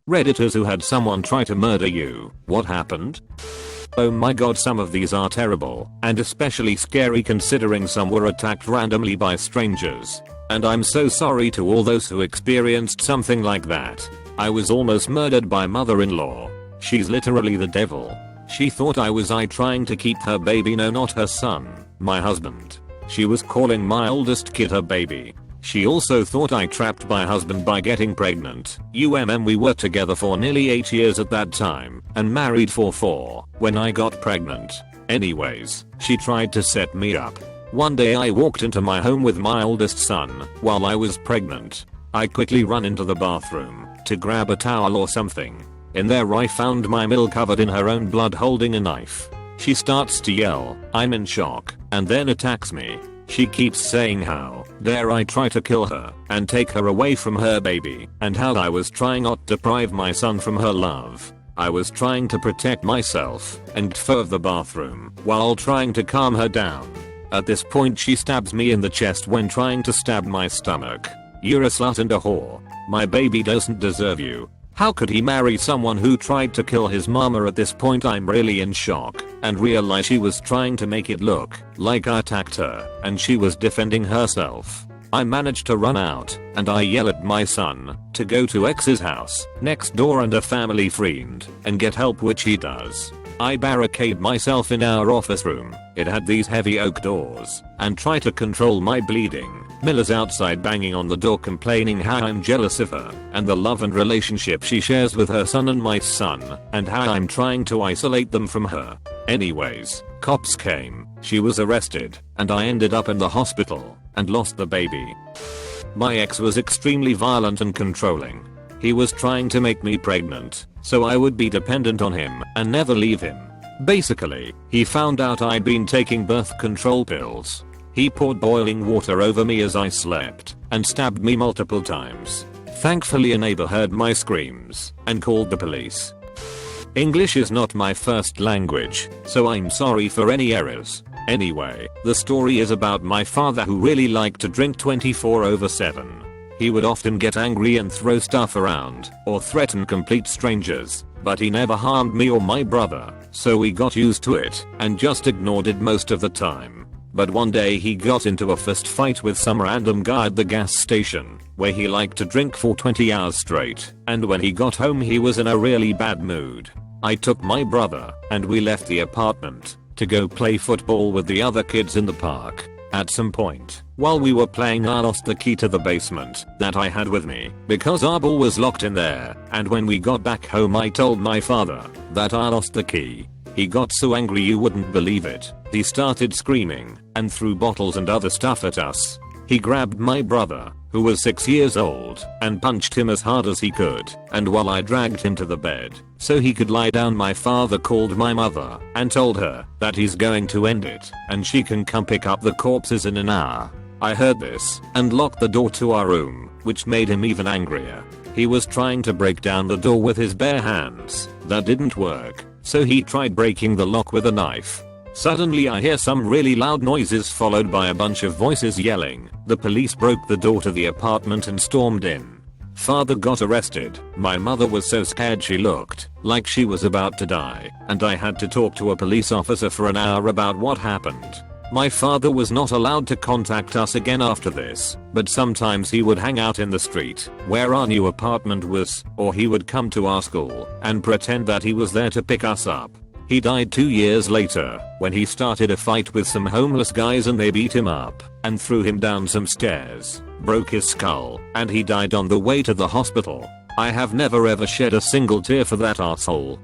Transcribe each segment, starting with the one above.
Redditors who had someone try to murder you. What happened? Oh my god, some of these are terrible, and especially scary considering some were attacked randomly by strangers. And I'm so sorry to all those who experienced something like that. I was almost murdered by mother-in-law. She's literally the devil. She thought I was trying to keep her baby, no, not her son, my husband. She was calling my oldest kid her baby. She also thought I trapped my husband by getting pregnant. We were together for nearly 8 years at that time and married for 4 when I got pregnant. Anyways, she tried to set me up. One day I walked into my home with my oldest son while I was pregnant. I quickly run into the bathroom to grab a towel or something. In there I found my mill covered in her own blood holding a knife. She starts to yell, I'm in shock, and then attacks me. She keeps saying how dare I try to kill her and take her away from her baby, and how I was trying not to deprive my son from her love. I was trying to protect myself and of the bathroom while trying to calm her down. At this point she stabs me in the chest when trying to stab my stomach. You're a slut and a whore. My baby doesn't deserve you. How could he marry someone who tried to kill his mama? At this point I'm really in shock and realize she was trying to make it look like I attacked her and she was defending herself. I managed to run out and I yell at my son to go to X's house next door and a family friend and get help, which he does. I barricade myself in our office room. It had these heavy oak doors and try to control my bleeding. Miller's outside banging on the door complaining how I'm jealous of her and the love and relationship she shares with her son and my son, and how I'm trying to isolate them from her. Anyways, cops came, she was arrested, and I ended up in the hospital and lost the baby. My ex was extremely violent and controlling. He was trying to make me pregnant so I would be dependent on him and never leave him. Basically, he found out I'd been taking birth control pills. He poured boiling water over me as I slept and stabbed me multiple times. Thankfully a neighbor heard my screams and called the police. English is not my first language, so I'm sorry for any errors. Anyway, the story is about my father who really liked to drink 24/7. He would often get angry and throw stuff around or threaten complete strangers, but he never harmed me or my brother, so we got used to it and just ignored it most of the time. But one day he got into a fist fight with some random guy at the gas station, where he liked to drink for 20 hours straight, and when he got home he was in a really bad mood. I took my brother and we left the apartment to go play football with the other kids in the park. At some point, while we were playing, I lost the key to the basement that I had with me because our ball was locked in there, and when we got back home I told my father that I lost the key. He got so angry you wouldn't believe it. He started screaming and threw bottles and other stuff at us. He grabbed my brother, who was 6 years old, and punched him as hard as he could, and while I dragged him to the bed so he could lie down, my father called my mother and told her that he's going to end it and she can come pick up the corpses in an hour. I heard this and locked the door to our room, which made him even angrier. He was trying to break down the door with his bare hands. That didn't work, so he tried breaking the lock with a knife. Suddenly I hear some really loud noises followed by a bunch of voices yelling. The police broke the door to the apartment and stormed in. Father got arrested. My mother was so scared she looked like she was about to die, and I had to talk to a police officer for an hour about what happened. My father was not allowed to contact us again after this, but sometimes he would hang out in the street where our new apartment was, or he would come to our school and pretend that he was there to pick us up. He died 2 years later when he started a fight with some homeless guys and they beat him up and threw him down some stairs, broke his skull, and he died on the way to the hospital. I have never ever shed a single tear for that asshole.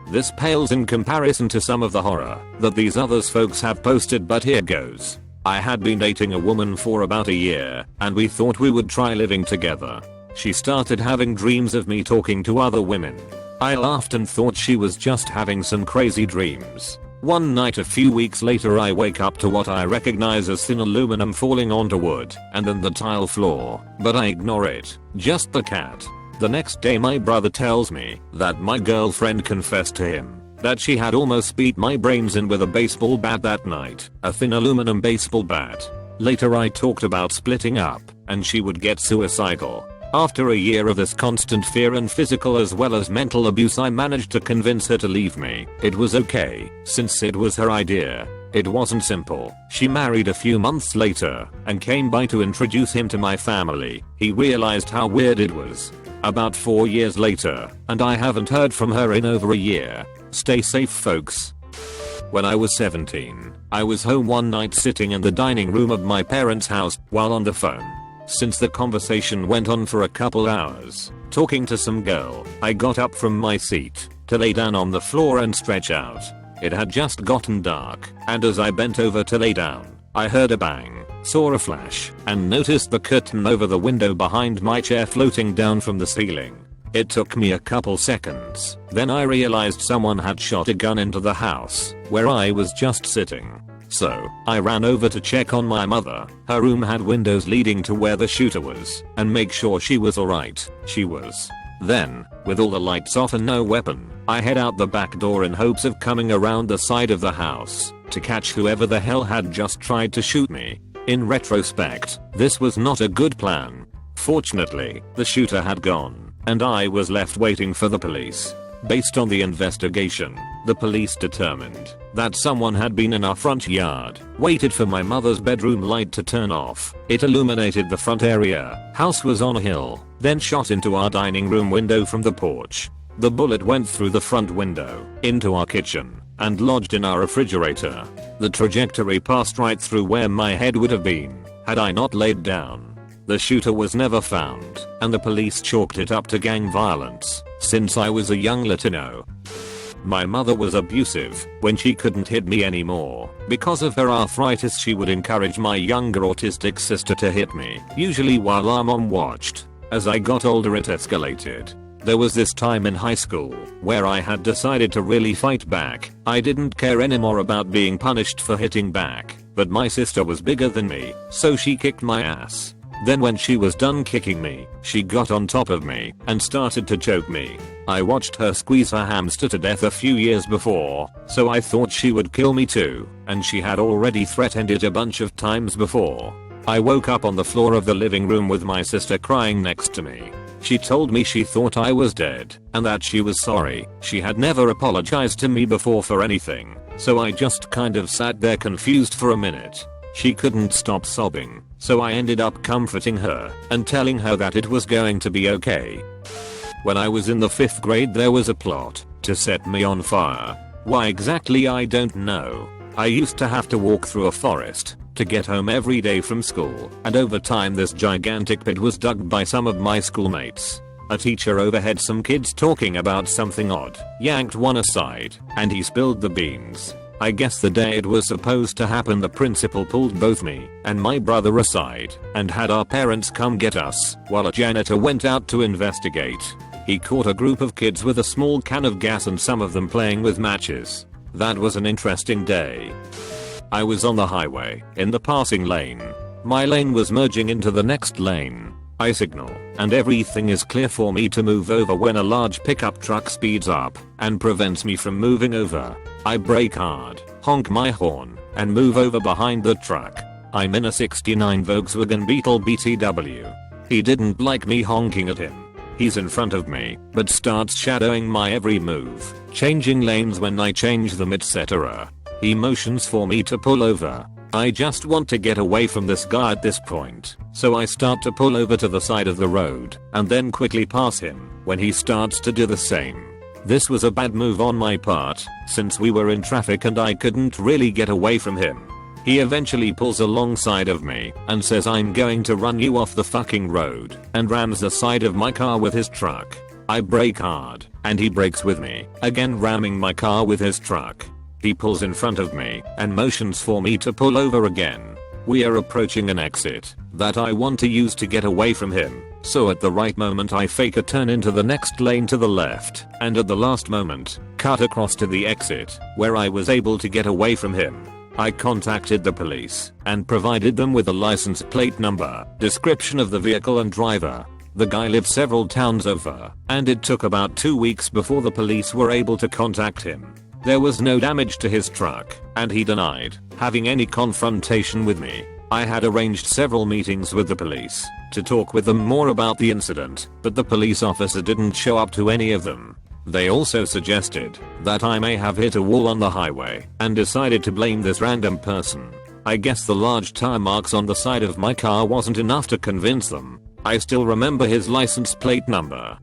This pales in comparison to some of the horror that these others folks have posted, but here goes. I had been dating a woman for about a year and we thought we would try living together. She started having dreams of me talking to other women. I laughed and thought she was just having some crazy dreams. One night a few weeks later I wake up to what I recognize as thin aluminum falling onto wood and then the tile floor, but I ignore it, just the cat. The next day my brother tells me that my girlfriend confessed to him that she had almost beat my brains in with a baseball bat that night, a thin aluminum baseball bat. Later I talked about splitting up and she would get suicidal. After a year of this constant fear and physical as well as mental abuse, I managed to convince her to leave me. It was okay, since it was her idea. It wasn't simple. She married a few months later and came by to introduce him to my family. He realized how weird it was. About 4 years later, and I haven't heard from her in over a year. Stay safe, folks. When I was 17, I was home one night sitting in the dining room of my parents' house while on the phone. Since the conversation went on for a couple hours, talking to some girl, I got up from my seat to lay down on the floor and stretch out. It had just gotten dark, and as I bent over to lay down, I heard a bang, saw a flash, and noticed the curtain over the window behind my chair floating down from the ceiling. It took me a couple seconds, then I realized someone had shot a gun into the house where I was just sitting. So, I ran over to check on my mother. Her room had windows leading to where the shooter was, and make sure she was alright. She was. Then, with all the lights off and no weapon, I head out the back door in hopes of coming around the side of the house to catch whoever the hell had just tried to shoot me. In retrospect, this was not a good plan. Fortunately, the shooter had gone, and I was left waiting for the police. Based on the investigation, the police determined that someone had been in our front yard, waited for my mother's bedroom light to turn off. It illuminated the front area. House was on a hill, then shot into our dining room window from the porch. The bullet went through the front window, into our kitchen, and lodged in our refrigerator. The trajectory passed right through where my head would have been, had I not laid down. The shooter was never found, and the police chalked it up to gang violence, since I was a young Latino. My mother was abusive. When she couldn't hit me anymore because of her arthritis, she would encourage my younger autistic sister to hit me, usually while our mom watched. As I got older, it escalated. There was this time in high school where I had decided to really fight back. I didn't care anymore about being punished for hitting back, but my sister was bigger than me, so she kicked my ass. Then when she was done kicking me, she got on top of me and started to choke me. I watched her squeeze her hamster to death a few years before, so I thought she would kill me too, and she had already threatened it a bunch of times before. I woke up on the floor of the living room with my sister crying next to me. She told me she thought I was dead, and that she was sorry. She had never apologized to me before for anything, so I just kind of sat there confused for a minute. She couldn't stop sobbing, so I ended up comforting her and telling her that it was going to be okay. When I was in the 5th grade, there was a plot to set me on fire. Why exactly, I don't know. I used to have to walk through a forest to get home every day from school, and over time this gigantic pit was dug by some of my schoolmates. A teacher overheard some kids talking about something odd, yanked one aside, and he spilled the beans. I guess the day it was supposed to happen, the principal pulled both me and my brother aside and had our parents come get us, while a janitor went out to investigate. He caught a group of kids with a small can of gas and some of them playing with matches. That was an interesting day. I was on the highway, in the passing lane. My lane was merging into the next lane. I signal, and everything is clear for me to move over when a large pickup truck speeds up and prevents me from moving over. I brake hard, honk my horn, and move over behind the truck. I'm in a 69 Volkswagen Beetle BTW. He didn't like me honking at him. He's in front of me, but starts shadowing my every move, changing lanes when I change them, etc. He motions for me to pull over. I just want to get away from this guy at this point, so I start to pull over to the side of the road and then quickly pass him when he starts to do the same. This was a bad move on my part, since we were in traffic and I couldn't really get away from him. He eventually pulls alongside of me and says, "I'm going to run you off the fucking road," and rams the side of my car with his truck. I brake hard, and he brakes with me, again ramming my car with his truck. He pulls in front of me and motions for me to pull over again. We are approaching an exit that I want to use to get away from him, so at the right moment I fake a turn into the next lane to the left, and at the last moment, cut across to the exit, where I was able to get away from him. I contacted the police and provided them with a license plate number, description of the vehicle and driver. The guy lived several towns over, and it took about 2 weeks before the police were able to contact him. There was no damage to his truck, and he denied having any confrontation with me. I had arranged several meetings with the police to talk with them more about the incident, but the police officer didn't show up to any of them. They also suggested that I may have hit a wall on the highway and decided to blame this random person. I guess the large tire marks on the side of my car wasn't enough to convince them. I still remember his license plate number.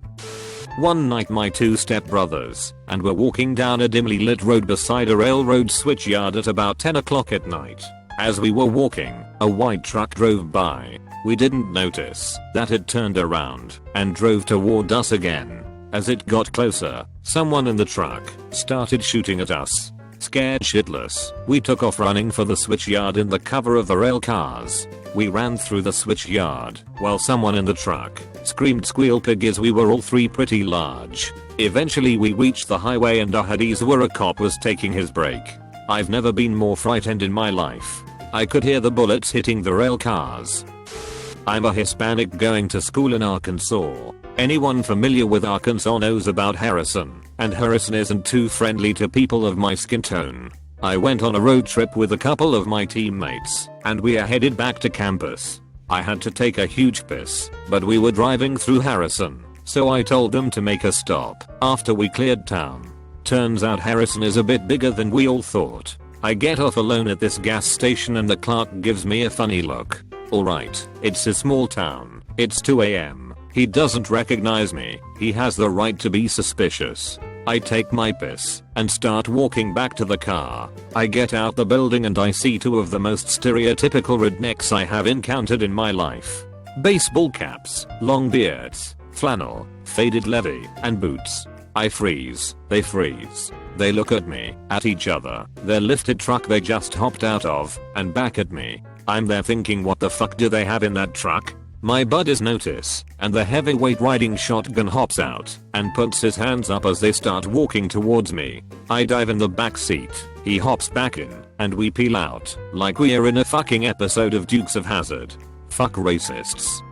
One night my two stepbrothers and were walking down a dimly lit road beside a railroad switchyard at about 10 o'clock at night. As we were walking, a white truck drove by. We didn't notice that it turned around and drove toward us again. As it got closer, someone in the truck started shooting at us. Scared shitless, we took off running for the switchyard in the cover of the rail cars. We ran through the switchyard while someone in the truck screamed "Squeal pig" as we were all three pretty large. Eventually we reached the highway and our hoodies where a cop was taking his break. I've never been more frightened in my life. I could hear the bullets hitting the rail cars. I'm a Hispanic going to school in Arkansas. Anyone familiar with Arkansas knows about Harrison, and Harrison isn't too friendly to people of my skin tone. I went on a road trip with a couple of my teammates, and we are headed back to campus. I had to take a huge piss, but we were driving through Harrison, so I told them to make a stop after we cleared town. Turns out Harrison is a bit bigger than we all thought. I get off alone at this gas station and the clerk gives me a funny look. Alright, it's a small town. It's 2 AM. He doesn't recognize me. He has the right to be suspicious. I take my piss and start walking back to the car. I get out the building and I see two of the most stereotypical rednecks I have encountered in my life. Baseball caps, long beards, flannel, faded levy, and boots. I freeze. They freeze. They look at me, at each other, their lifted truck they just hopped out of, and back at me. I'm there thinking, what the fuck do they have in that truck? My buddies notice, and the heavyweight riding shotgun hops out and puts his hands up as they start walking towards me. I dive in the back seat, he hops back in, and we peel out like we are in a fucking episode of Dukes of Hazzard. Fuck racists.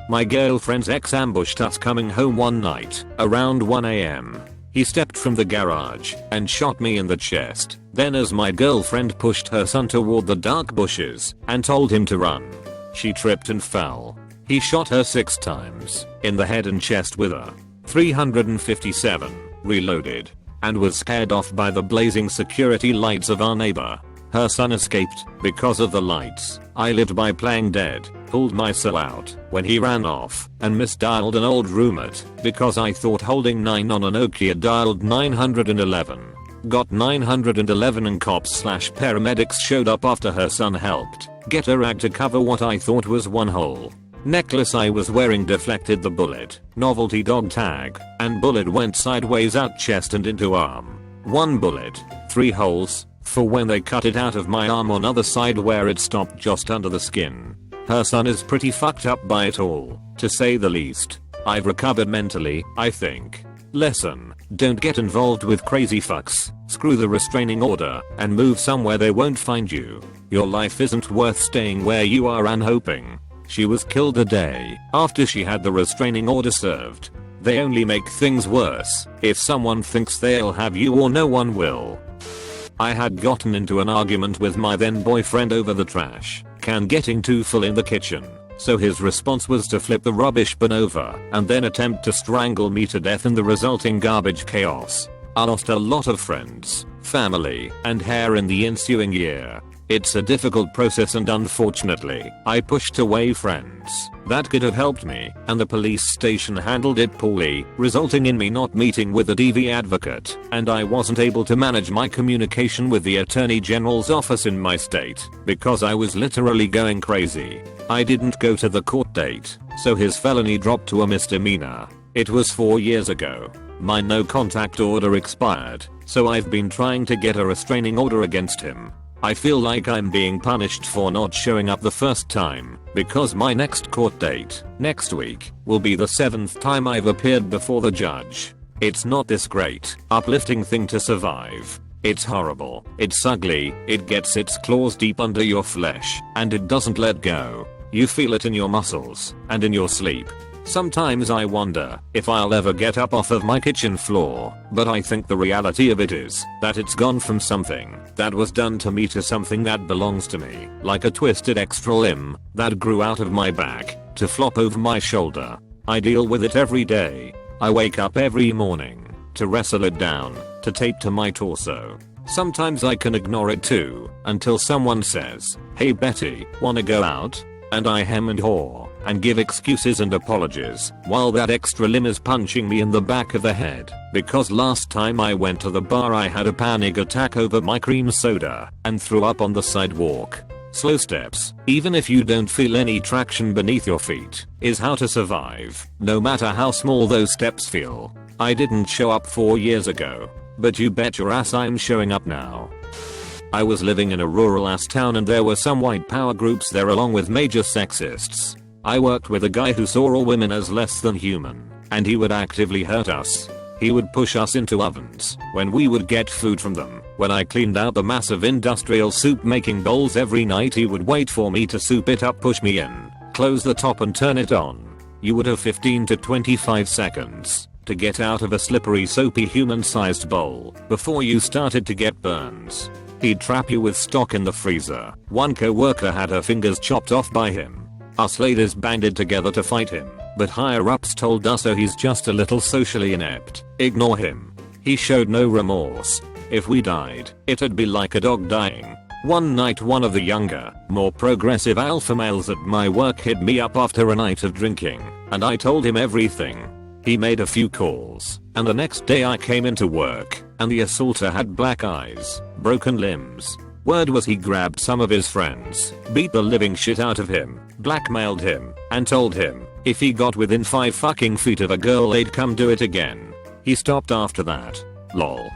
My girlfriend's ex ambushed us coming home one night around 1 AM. He stepped from the garage and shot me in the chest. Then as my girlfriend pushed her son toward the dark bushes and told him to run, she tripped and fell. He shot her 6 times in the head and chest with a .357 reloaded and was scared off by the blazing security lights of our neighbor. Her son escaped because of the lights. I lived by playing dead, pulled my cell out when he ran off and misdialed an old roommate because I thought holding 9 on a Nokia dialed 911. Got 911 and cops/paramedics showed up after her son helped get a rag to cover what I thought was one hole. Necklace I was wearing deflected the bullet, novelty dog tag, and bullet went sideways out chest and into arm. 1 bullet, 3 holes, for when they cut it out of my arm on other side where it stopped just under the skin. Her son is pretty fucked up by it all, to say the least. I've recovered mentally, I think. Lesson: don't get involved with crazy fucks, screw the restraining order, and move somewhere they won't find you. Your life isn't worth staying where you are and hoping. She was killed a day after she had the restraining order served. They only make things worse if someone thinks they'll have you or no one will. I had gotten into an argument with my then boyfriend over the trash can getting too full in the kitchen. So his response was to flip the rubbish bin over and then attempt to strangle me to death in the resulting garbage chaos. I lost a lot of friends, family, and hair in the ensuing year. It's a difficult process and unfortunately, I pushed away friends that could have helped me, and the police station handled it poorly, resulting in me not meeting with a DV advocate, and I wasn't able to manage my communication with the Attorney General's office in my state because I was literally going crazy. I didn't go to the court date, so his felony dropped to a misdemeanor. It was 4 years ago. My no contact order expired, so I've been trying to get a restraining order against him. I feel like I'm being punished for not showing up the first time, because my next court date, next week, will be the 7th time I've appeared before the judge. It's not this great, uplifting thing to survive. It's horrible, it's ugly, it gets its claws deep under your flesh, and it doesn't let go. You feel it in your muscles, and in your sleep. Sometimes I wonder if I'll ever get up off of my kitchen floor, but I think the reality of it is that it's gone from something that was done to me to something that belongs to me, like a twisted extra limb that grew out of my back to flop over my shoulder. I deal with it every day. I wake up every morning to wrestle it down, to tape to my torso. Sometimes I can ignore it too, until someone says, "Hey Betty, wanna go out?" And I hem and haw and give excuses and apologies while that extra limb is punching me in the back of the head, because last time I went to the bar I had a panic attack over my cream soda and threw up on the sidewalk. Slow steps, even if you don't feel any traction beneath your feet, is how to survive, no matter how small those steps feel. I didn't show up 4 years ago, but you bet your ass I'm showing up now. I was living in a rural ass town and there were some white power groups there along with major sexists. I worked with a guy who saw all women as less than human, and he would actively hurt us. He would push us into ovens when we would get food from them. When I cleaned out the massive industrial soup making bowls every night, he would wait for me to soup it up, push me in, close the top and turn it on. You would have 15 to 25 seconds to get out of a slippery soapy human-sized bowl before you started to get burns. He'd trap you with stock in the freezer. One co-worker had her fingers chopped off by him. Us ladies banded together to fight him, but higher ups told us, "Oh, he's just a little socially inept. Ignore him. He showed no remorse. If we died, it'd be like a dog dying." One night one of the younger, more progressive alpha males at my work hit me up after a night of drinking, and I told him everything. He made a few calls, and the next day I came into work, and the assaulter had black eyes, broken limbs. Word was he grabbed some of his friends, beat the living shit out of him, blackmailed him, and told him if he got within 5 fucking feet of a girl they'd come do it again. He stopped after that. Lol.